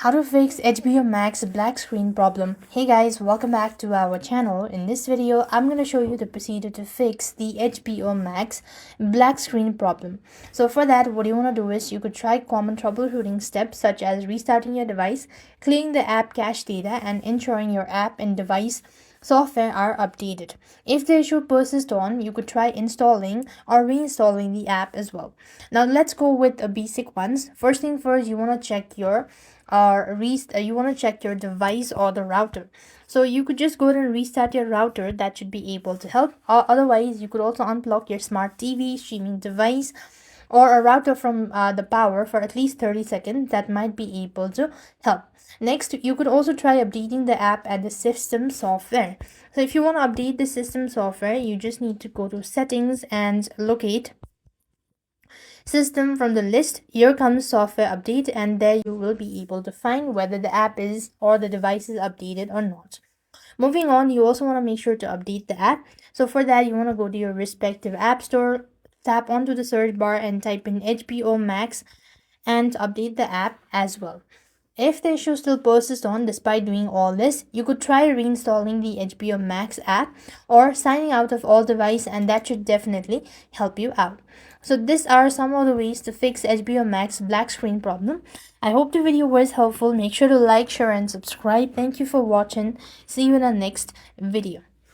How to fix HBO Max black screen problem. Hey guys, welcome back to our channel. In this video, I'm going to show you the procedure to fix the HBO Max black screen problem. So for that, what you want to do is you could try common troubleshooting steps such as restarting your device, clearing the app cache data, and ensuring your app and device software are updated. If the issue persists on, you could try installing or reinstalling the app as well. Now let's go with the basic ones. First thing first, you want to check your you want to check your device or the router. So you could just go ahead and restart your router. That should be able to help. Or otherwise, you could also unplug your smart TV, streaming device, or a router from the power for at least 30 seconds. That might be able to help. Next, you could also try updating the app and the system software. So if you want to update the system software, you just need to go to settings and locate system from the list. Here comes software update, and there you will be able to find whether the app is or the device is updated or not. Moving on, you also want to make sure to update the app. So for that, you want to go to your respective app store, tap onto the search bar and type in HBO Max and update the app as well. If the issue still persists on despite doing all this, you could try reinstalling the HBO Max app or signing out of all device, and that should definitely help you out. So these are some of the ways to fix HBO Max black screen problem. I hope the video was helpful. Make sure to like, share and subscribe. Thank you for watching. See you in the next video.